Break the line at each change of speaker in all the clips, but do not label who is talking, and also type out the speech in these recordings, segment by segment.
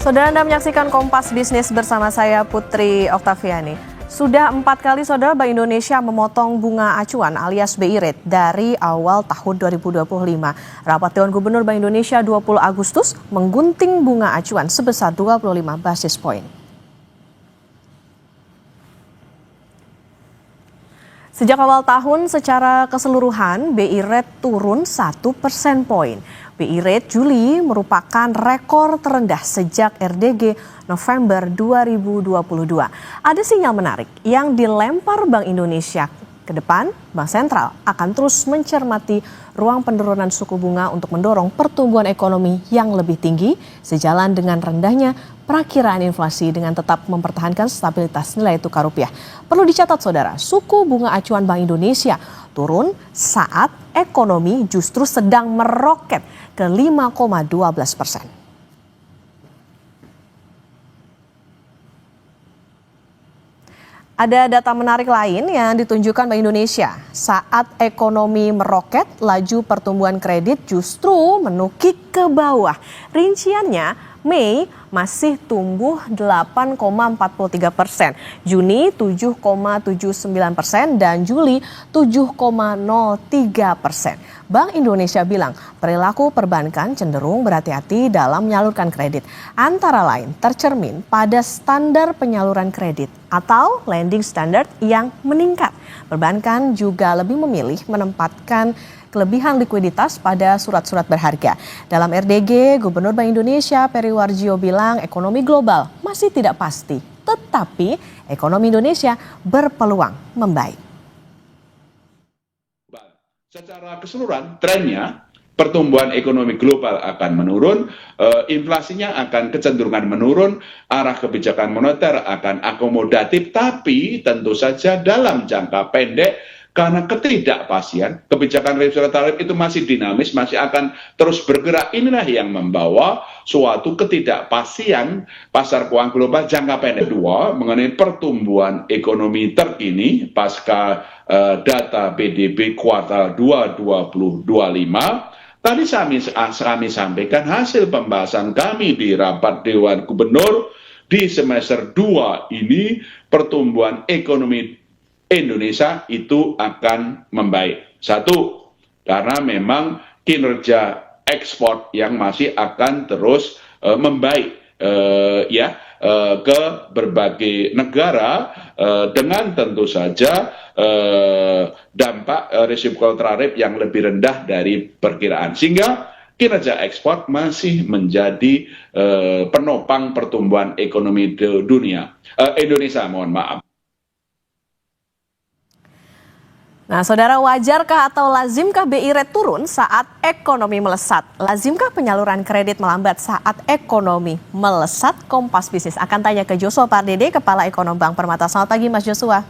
Saudara, Anda menyaksikan Kompas Bisnis bersama saya Putri Oktaviani. Sudah 4 kali saudara Bank Indonesia memotong bunga acuan alias BI Rate dari awal tahun 2025. Rapat Dewan Gubernur Bank Indonesia 20 Agustus menggunting bunga acuan sebesar 25 basis poin. Sejak awal tahun secara keseluruhan BI Rate turun 1 persen poin. BI Rate Juli merupakan rekor terendah sejak RDG November 2022. Ada sinyal menarik yang dilempar Bank Indonesia. Ke depan, Bank Sentral akan terus mencermati ruang penurunan suku bunga untuk mendorong pertumbuhan ekonomi yang lebih tinggi sejalan dengan rendahnya perakiraan inflasi dengan tetap mempertahankan stabilitas nilai tukar rupiah. Perlu dicatat saudara, suku bunga acuan Bank Indonesia turun saat ekonomi justru sedang meroket ke 5,12%. Ada data menarik lain yang ditunjukkan Bank Indonesia. Saat ekonomi meroket, laju pertumbuhan kredit justru menukik ke bawah. Rinciannya, Mei masih tumbuh 8,43%, Juni 7,79% dan Juli 7,03%. Bank Indonesia bilang perilaku perbankan cenderung berhati-hati dalam menyalurkan kredit. Antara lain tercermin pada standar penyaluran kredit atau lending standard yang meningkat. Perbankan juga lebih memilih menempatkan kelebihan likuiditas pada surat-surat berharga. Dalam RDG, Gubernur Bank Indonesia Peri Warjio bilang ekonomi global masih tidak pasti, tetapi ekonomi Indonesia berpeluang membaik.
Secara keseluruhan, trennya pertumbuhan ekonomi global akan menurun, inflasinya akan kecenderungan menurun, arah kebijakan moneter akan akomodatif, tapi tentu saja dalam jangka pendek karena ketidakpastian, kebijakan reserve tarif itu masih dinamis, masih akan terus bergerak. Inilah yang membawa suatu ketidakpastian pasar keuangan global jangka pendek. Dua, mengenai pertumbuhan ekonomi terkini pasca data PDB kuartal 2 2025. Tadi kami sampaikan hasil pembahasan kami di rapat Dewan Gubernur di semester 2 ini pertumbuhan ekonomi Indonesia itu akan membaik. Satu, karena memang kinerja ekspor yang masih akan terus membaik ke berbagai negara dengan tentu saja dampak resiprokal tarif yang lebih rendah dari perkiraan. Sehingga kinerja ekspor masih menjadi penopang pertumbuhan ekonomi dunia. Indonesia, mohon maaf.
Nah, saudara, wajarkah atau lazimkah BI Rate turun saat ekonomi melesat? Lazimkah penyaluran kredit melambat saat ekonomi melesat? Kompas Bisnis akan tanya ke Joshua Pardede, Kepala Ekonom Bank Permata. Selamat pagi, Mas Joshua.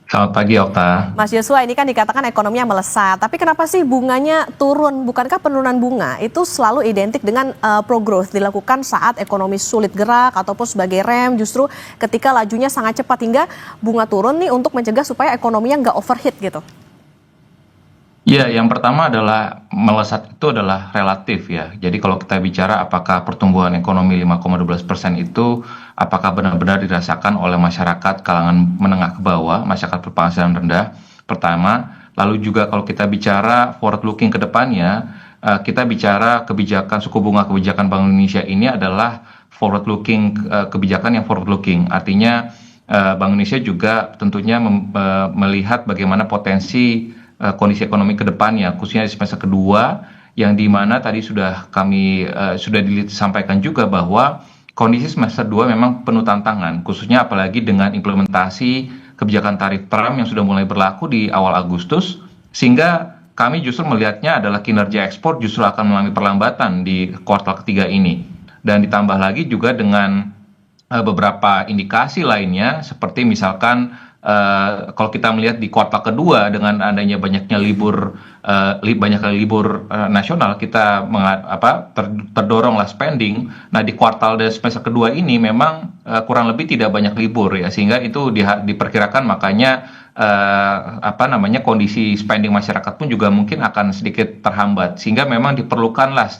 Selamat pagi, Okta.
Mas Joshua, ini kan dikatakan ekonominya melesat, tapi kenapa sih bunganya turun? Bukankah penurunan bunga itu selalu identik dengan pro-growth dilakukan saat ekonomi sulit gerak ataupun sebagai rem, justru ketika lajunya sangat cepat hingga bunga turun nih untuk mencegah supaya ekonominya nggak overheat gitu?
Ya, yang pertama adalah melesat itu adalah relatif ya. Jadi kalau kita bicara apakah pertumbuhan ekonomi 5,12% itu apakah benar-benar dirasakan oleh masyarakat kalangan menengah ke bawah, masyarakat berpenghasilan rendah, pertama. Lalu juga kalau kita bicara forward looking ke depannya, kita bicara kebijakan suku bunga kebijakan Bank Indonesia ini adalah forward looking, kebijakan yang forward looking. Artinya Bank Indonesia juga tentunya melihat bagaimana potensi kondisi ekonomi ke depannya, khususnya di semester kedua, yang dimana tadi sudah disampaikan juga bahwa kondisi semester 2 memang penuh tantangan, khususnya apalagi dengan implementasi kebijakan tarif Trump yang sudah mulai berlaku di awal Agustus, sehingga kami justru melihatnya adalah kinerja ekspor justru akan mengalami perlambatan di kuartal ketiga ini. Dan ditambah lagi juga dengan beberapa indikasi lainnya, seperti misalkan kalau kita melihat di kuartal kedua dengan adanya banyaknya libur nasional, kita terdoronglah spending. Nah, di kuartal dan semester kedua ini memang kurang lebih tidak banyak libur ya, sehingga itu diperkirakan makanya kondisi spending masyarakat pun juga mungkin akan sedikit terhambat, sehingga memang diperlukanlah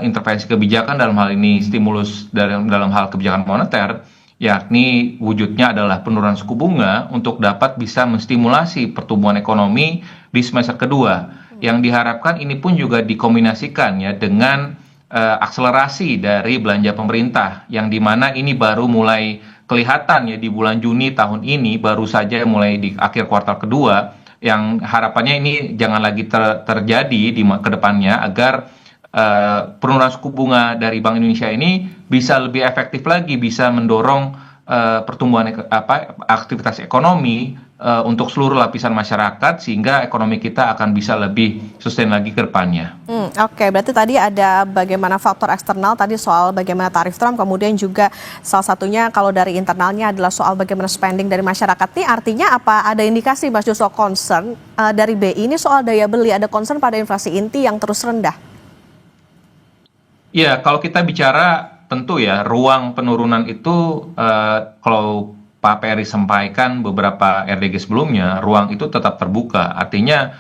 intervensi kebijakan, dalam hal ini stimulus dalam hal kebijakan moneter, yakni wujudnya adalah penurunan suku bunga untuk dapat bisa menstimulasi pertumbuhan ekonomi di semester kedua. Yang diharapkan ini pun juga dikombinasikan ya dengan akselerasi dari belanja pemerintah, yang dimana ini baru mulai kelihatan ya di bulan Juni tahun ini, baru saja mulai di akhir kuartal kedua, yang harapannya ini jangan lagi terjadi di kedepannya, agar penurunan suku bunga dari Bank Indonesia ini bisa lebih efektif lagi, bisa mendorong pertumbuhan aktivitas ekonomi untuk seluruh lapisan masyarakat, sehingga ekonomi kita akan bisa lebih sustain lagi ke depannya.
Oke, berarti tadi ada bagaimana faktor eksternal, tadi soal bagaimana tarif Trump, kemudian juga salah satunya kalau dari internalnya adalah soal bagaimana spending dari masyarakat. Ini artinya apa? Ada indikasi Mas Joshua concern dari BI ini soal daya beli, ada concern pada inflasi inti yang terus rendah?
Ya, kalau kita bicara tentu ya ruang penurunan itu, kalau Pak Peri sampaikan beberapa RDG sebelumnya, ruang itu tetap terbuka. Artinya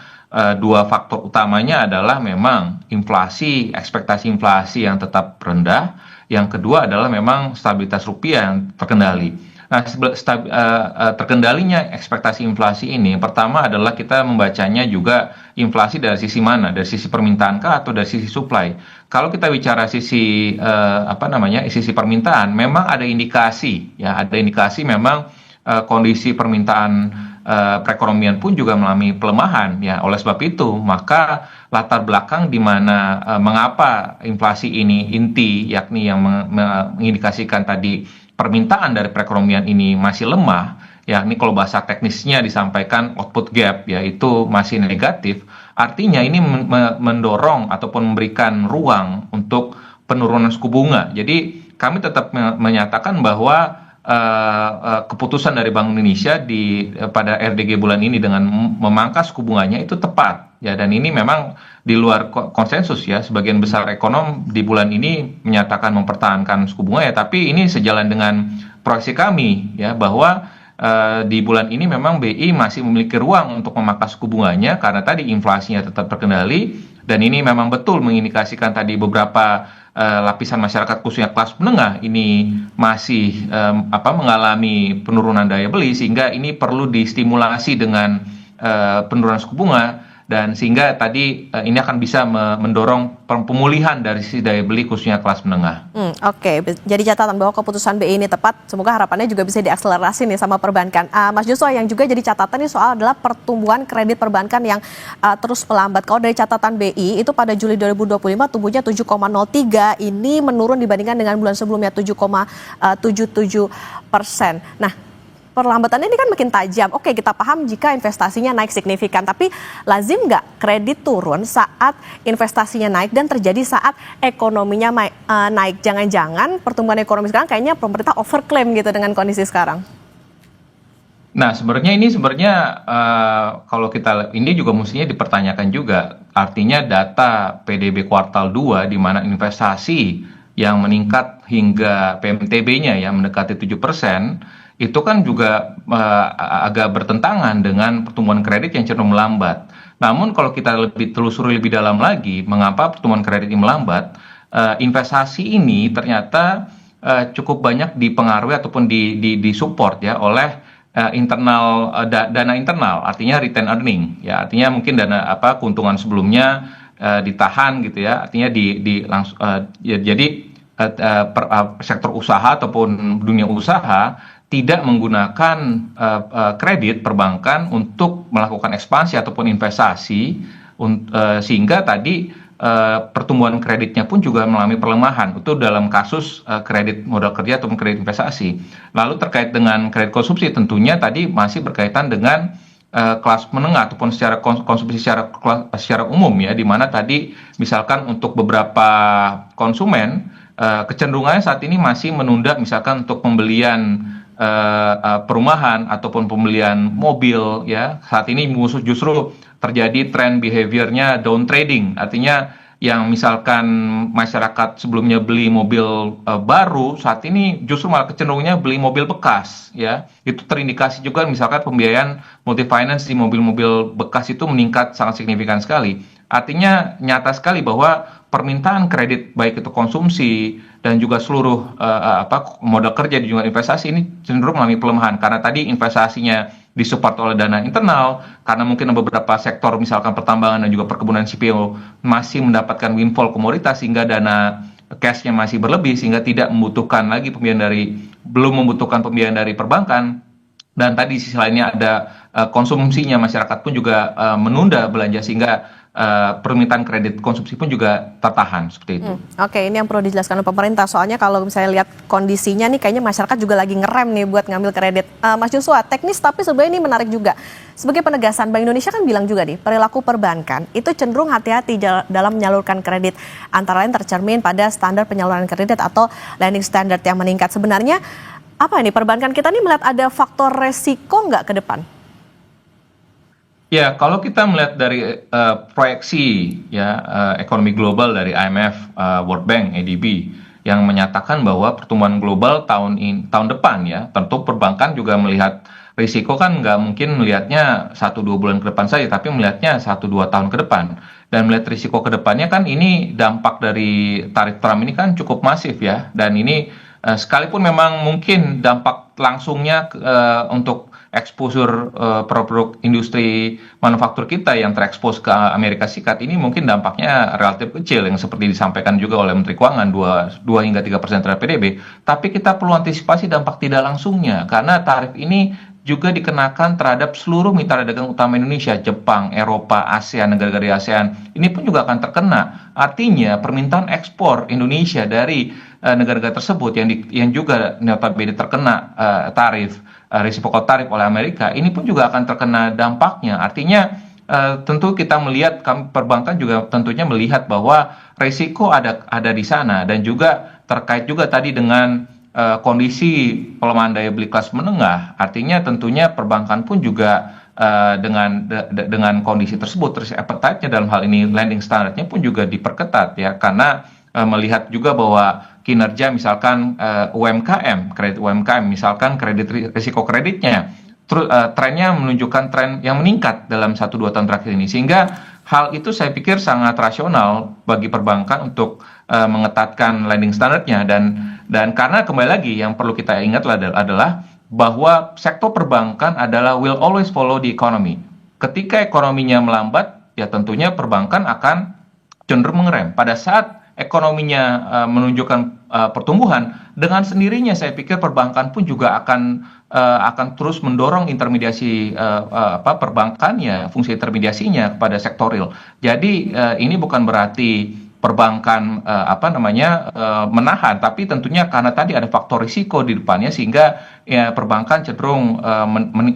dua faktor utamanya adalah memang inflasi, ekspektasi inflasi yang tetap rendah. Yang kedua adalah memang stabilitas rupiah yang terkendali. Nah, terkendalinya ekspektasi inflasi ini, pertama adalah kita membacanya juga inflasi dari sisi mana, dari sisi permintaan kah atau dari sisi supply. Kalau kita bicara sisi sisi permintaan, memang ada indikasi memang kondisi permintaan perekonomian pun juga mengalami pelemahan ya. Oleh sebab itu, maka latar belakang di mana mengapa inflasi ini inti, yakni yang mengindikasikan tadi permintaan dari perekonomian ini masih lemah, yakni kalau bahasa teknisnya disampaikan output gap, yaitu masih negatif. Artinya ini mendorong ataupun memberikan ruang untuk penurunan suku bunga. Jadi kami tetap menyatakan bahwa keputusan dari Bank Indonesia pada RDG bulan ini dengan memangkas suku bunganya itu tepat ya, dan ini memang di luar konsensus ya. Sebagian besar ekonom di bulan ini menyatakan mempertahankan suku bunga ya, tapi ini sejalan dengan proyeksi kami ya, bahwa di bulan ini memang BI masih memiliki ruang untuk memangkas suku bunganya karena tadi inflasinya tetap terkendali, dan ini memang betul mengindikasikan tadi beberapa lapisan masyarakat khususnya kelas menengah ini masih mengalami penurunan daya beli, sehingga ini perlu distimulasi dengan penurunan suku bunga, dan sehingga tadi ini akan bisa mendorong pemulihan dari sisi daya beli khususnya kelas menengah.
Oke, jadi catatan bahwa keputusan BI ini tepat, semoga harapannya juga bisa diakselerasi nih sama perbankan. Mas Joshua, yang juga jadi catatan ini soal adalah pertumbuhan kredit perbankan yang terus melambat. Kalau dari catatan BI itu pada Juli 2025 tumbuhnya 7,03, ini menurun dibandingkan dengan bulan sebelumnya 7,77%. Nah, perlambatannya ini kan makin tajam. Oke, kita paham jika investasinya naik signifikan, tapi lazim nggak kredit turun saat investasinya naik dan terjadi saat ekonominya naik? Jangan-jangan pertumbuhan ekonomi sekarang kayaknya pemerintah overclaim gitu dengan kondisi sekarang.
Nah, sebenarnya kalau kita ini juga mestinya dipertanyakan juga. Artinya data PDB kuartal 2 di mana investasi yang meningkat hingga PMTB-nya ya mendekati 7%, itu kan juga agak bertentangan dengan pertumbuhan kredit yang cenderung melambat. Namun kalau kita telusuri lebih dalam lagi, mengapa pertumbuhan kredit ini melambat? Investasi ini ternyata cukup banyak dipengaruhi ataupun disupport ya oleh dana internal, artinya retain earning ya, artinya mungkin dana keuntungan sebelumnya ditahan gitu ya, artinya jadi sektor usaha ataupun dunia usaha tidak menggunakan kredit perbankan untuk melakukan ekspansi ataupun investasi, sehingga tadi pertumbuhan kreditnya pun juga mengalami pelemahan. Itu dalam kasus kredit modal kerja ataupun kredit investasi. Lalu terkait dengan kredit konsumsi, tentunya tadi masih berkaitan dengan kelas menengah ataupun secara konsumsi secara umum ya, di mana tadi misalkan untuk beberapa konsumen kecenderungannya saat ini masih menunda misalkan untuk pembelian perumahan ataupun pembelian mobil ya. Saat ini justru terjadi tren behaviornya down trading, artinya yang misalkan masyarakat sebelumnya beli mobil baru, saat ini justru malah kecenderungannya beli mobil bekas ya. Itu terindikasi juga misalkan pembiayaan multi finance di mobil-mobil bekas itu meningkat sangat signifikan sekali. Artinya nyata sekali bahwa permintaan kredit baik itu konsumsi dan juga seluruh modal kerja dan juga investasi ini cenderung mengalami pelemahan karena tadi investasinya disupport oleh dana internal karena mungkin beberapa sektor misalkan pertambangan dan juga perkebunan CPO masih mendapatkan windfall komoditas sehingga dana cash-nya masih berlebih sehingga tidak membutuhkan lagi belum membutuhkan pembiayaan dari perbankan. Dan tadi sisi lainnya ada konsumsinya masyarakat pun juga menunda belanja sehingga permintaan kredit konsumsi pun juga tertahan seperti itu.
Oke, ini yang perlu dijelaskan oleh pemerintah. Soalnya kalau misalnya lihat kondisinya nih kayaknya masyarakat juga lagi ngerem nih buat ngambil kredit. Mas Joshua, teknis tapi sebenarnya ini menarik juga. Sebagai penegasan, Bank Indonesia kan bilang juga nih, perilaku perbankan itu cenderung hati-hati dalam menyalurkan kredit. Antara lain tercermin pada standar penyaluran kredit atau lending standard yang meningkat. Sebenarnya apa ini perbankan kita nih melihat ada faktor resiko nggak ke depan?
Ya, kalau kita melihat dari proyeksi ekonomi global dari IMF, World Bank, ADB yang menyatakan bahwa pertumbuhan global tahun depan ya, tentu perbankan juga melihat risiko kan nggak mungkin melihatnya 1-2 bulan ke depan saja, tapi melihatnya 1-2 tahun ke depan. Dan melihat risiko ke depannya kan ini dampak dari tarif Trump ini kan cukup masif ya, dan ini sekalipun memang mungkin dampak langsungnya untuk exposure produk industri manufaktur kita yang terekspos ke Amerika Serikat ini mungkin dampaknya relatif kecil yang seperti disampaikan juga oleh Menteri Keuangan 2 hingga 3% terhadap PDB. Tapi kita perlu antisipasi dampak tidak langsungnya karena tarif ini juga dikenakan terhadap seluruh mitra dagang utama Indonesia, Jepang, Eropa, ASEAN, negara-negara ASEAN. Ini pun juga akan terkena. Artinya permintaan ekspor Indonesia dari negara-negara tersebut yang juga notabene terkena risiko tarif oleh Amerika, ini pun juga akan terkena dampaknya. Artinya tentu kita melihat, perbankan juga tentunya melihat bahwa risiko ada di sana dan juga terkait juga tadi dengan kondisi pelemahan daya beli kelas menengah. Artinya tentunya perbankan pun juga dengan kondisi tersebut, terus appetite-nya dalam hal ini lending standarnya pun juga diperketat ya, karena melihat juga bahwa kinerja misalkan kredit UMKM, misalkan risiko kreditnya, trennya menunjukkan tren yang meningkat dalam 1-2 tahun terakhir ini. Sehingga hal itu saya pikir sangat rasional bagi perbankan untuk mengetatkan lending standarnya. Dan karena kembali lagi yang perlu kita ingat adalah bahwa sektor perbankan adalah will always follow the economy. Ketika ekonominya melambat, ya tentunya perbankan akan cenderung mengerem. Pada saat ekonominya menunjukkan pertumbuhan, dengan sendirinya saya pikir perbankan pun juga akan terus mendorong intermediasi perbankannya, fungsi intermediasinya kepada sektor real. Jadi ini bukan berarti perbankan menahan, tapi tentunya karena tadi ada faktor risiko di depannya sehingga ya, perbankan cenderung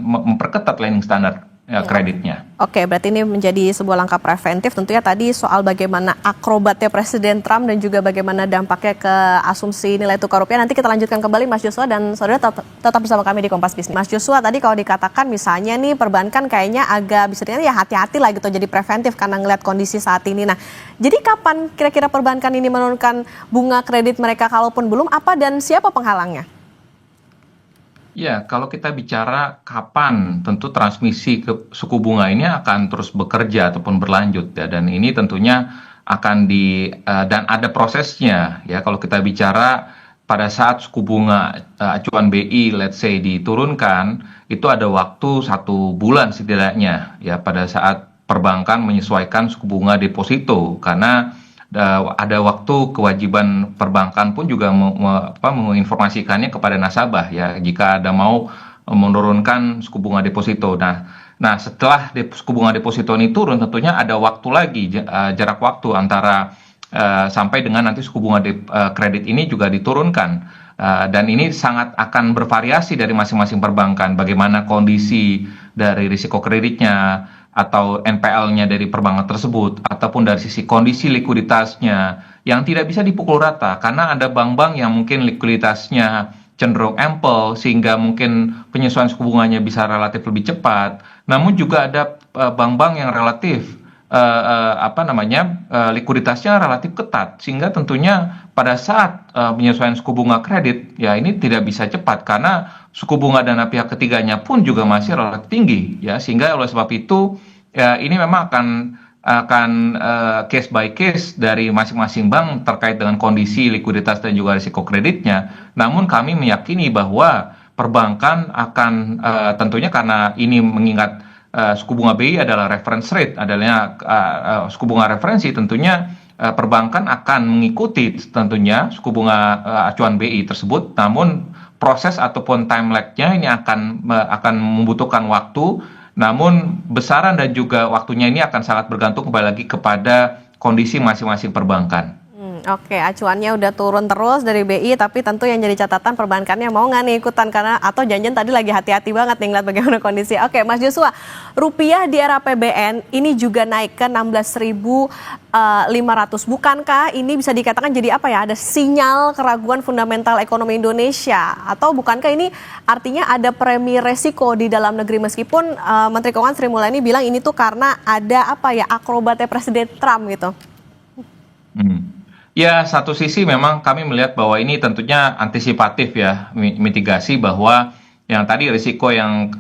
memperketat lending standar kreditnya.
Oke, berarti ini menjadi sebuah langkah preventif. Tentunya tadi soal bagaimana akrobatnya Presiden Trump dan juga bagaimana dampaknya ke asumsi nilai tukar rupiah. Nanti kita lanjutkan kembali Mas Joshua dan saudara tetap bersama kami di Kompas Bisnis. Mas Joshua, tadi kalau dikatakan misalnya nih perbankan kayaknya agak bisa dikatakan ya hati-hati lah gitu jadi preventif karena ngelihat kondisi saat ini. Nah, jadi kapan kira-kira perbankan ini menurunkan bunga kredit mereka kalaupun belum, apa dan siapa penghalangnya?
Ya, kalau kita bicara kapan, tentu transmisi ke suku bunga ini akan terus bekerja ataupun berlanjut ya, dan ini tentunya akan dan ada prosesnya ya. Kalau kita bicara pada saat suku bunga acuan BI, let's say diturunkan, itu ada waktu 1 bulan setidaknya ya pada saat perbankan menyesuaikan suku bunga deposito karena ada waktu kewajiban perbankan pun juga menginformasikannya kepada nasabah ya jika ada mau menurunkan suku bunga deposito. Nah setelah suku bunga deposito ini turun tentunya ada waktu lagi jarak waktu antara sampai dengan nanti suku bunga kredit ini juga diturunkan dan ini sangat akan bervariasi dari masing-masing perbankan bagaimana kondisi dari risiko kreditnya atau NPL-nya dari perbankan tersebut, ataupun dari sisi kondisi likuiditasnya yang tidak bisa dipukul rata, karena ada bank-bank yang mungkin likuiditasnya cenderung ample, sehingga mungkin penyesuaian suku bunganya bisa relatif lebih cepat, namun juga ada bank-bank yang relatif likuiditasnya relatif ketat, sehingga tentunya pada saat penyesuaian suku bunga kredit, ya ini tidak bisa cepat, karena suku bunga dana pihak ketiganya pun juga masih relatif tinggi, ya sehingga oleh sebab itu ya ini memang akan case by case dari masing-masing bank terkait dengan kondisi likuiditas dan juga risiko kreditnya. Namun kami meyakini bahwa perbankan akan tentunya karena ini mengingat suku bunga BI adalah reference rate, adalah suku bunga referensi, tentunya perbankan akan mengikuti tentunya suku bunga acuan BI tersebut. Namun proses ataupun time lag-nya ini akan membutuhkan waktu. Namun besaran dan juga waktunya ini akan sangat bergantung kembali lagi kepada kondisi masing-masing perbankan.
Oke, acuannya udah turun terus dari BI, tapi tentu yang jadi catatan perbankannya mau nggak nih ikutan, karena atau janjian tadi lagi hati-hati banget nih ngeliat bagaimana kondisi. Oke, Mas Joshua, rupiah di era APBN ini juga naik ke 16.500. Bukankah ini bisa dikatakan jadi apa ya? Ada sinyal keraguan fundamental ekonomi Indonesia, atau bukankah ini artinya ada premi resiko di dalam negeri, meskipun Menteri Keuangan Sri Mulyani bilang ini tuh karena ada apa ya, akrobatnya Presiden Trump gitu.
Ya, satu sisi memang kami melihat bahwa ini tentunya antisipatif ya, mitigasi bahwa yang tadi risiko yang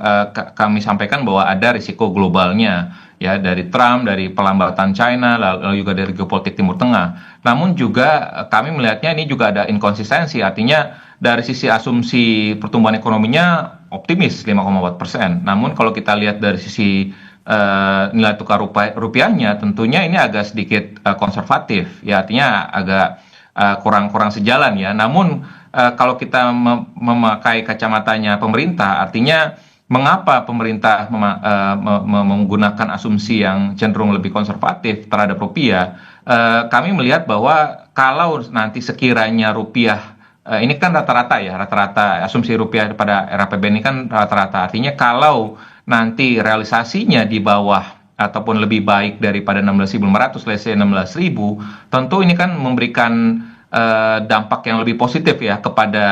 kami sampaikan bahwa ada risiko globalnya ya, dari Trump, dari pelambatan China, lalu juga dari geopolitik Timur Tengah. Namun juga kami melihatnya ini juga ada inkonsistensi, artinya dari sisi asumsi pertumbuhan ekonominya optimis 5,4%. Namun kalau kita lihat dari sisi nilai tukar rupiahnya tentunya ini agak sedikit konservatif ya, artinya agak kurang sejalan ya. Namun kalau kita memakai kacamatanya pemerintah, artinya mengapa pemerintah menggunakan asumsi yang cenderung lebih konservatif terhadap rupiah? Kami melihat bahwa kalau nanti sekiranya rupiah ini kan rata-rata ya, rata-rata asumsi rupiah pada era APBN ini kan rata-rata, artinya kalau nanti realisasinya di bawah ataupun lebih baik daripada 16.500, let's say 16.000, tentu ini kan memberikan dampak yang lebih positif ya kepada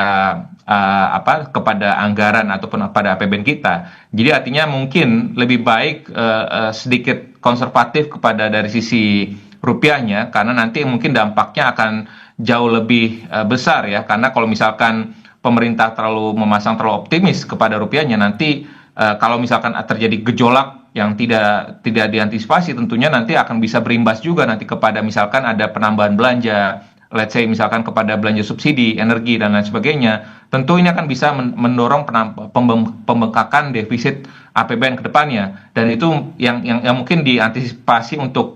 kepada anggaran ataupun pada APBN kita. Jadi artinya mungkin lebih baik sedikit konservatif kepada dari sisi rupiahnya, karena nanti mungkin dampaknya akan jauh lebih besar ya, karena kalau misalkan pemerintah memasang terlalu optimis kepada rupiahnya, nanti kalau misalkan terjadi gejolak yang tidak diantisipasi, tentunya nanti akan bisa berimbas juga nanti kepada misalkan ada penambahan belanja, let's say misalkan kepada belanja subsidi, energi dan lain sebagainya. Tentu ini akan bisa mendorong pembengkakan defisit APBN ke depannya, dan itu yang mungkin diantisipasi untuk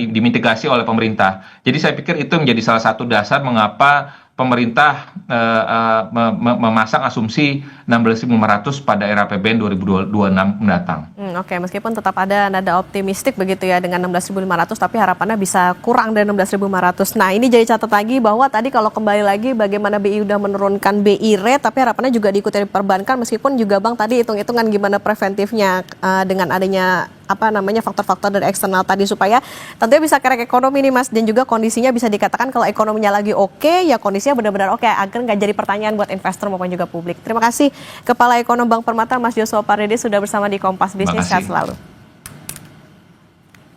dimitigasi oleh pemerintah. Jadi saya pikir itu menjadi salah satu dasar mengapa pemerintah memasang asumsi 16.500 pada era APBN 2026 mendatang.
Oke, meskipun tetap ada nada optimistik begitu ya dengan 16.500, tapi harapannya bisa kurang dari 16.500. Nah, ini jadi catat lagi bahwa tadi kalau kembali lagi bagaimana BI udah menurunkan BI rate, tapi harapannya juga diikuti dari perbankan, meskipun juga Bang tadi hitung-hitungan gimana preventifnya dengan adanya faktor-faktor dari eksternal tadi, supaya tentunya bisa kerek ekonomi nih Mas, dan juga kondisinya bisa dikatakan kalau ekonominya lagi oke, ya kondisinya benar-benar oke, agar nggak jadi pertanyaan buat investor maupun juga publik. Terima kasih Kepala Ekonom Bank Permata Mas Joshua Pardede sudah bersama di Kompas Bisnis. Sehat selalu.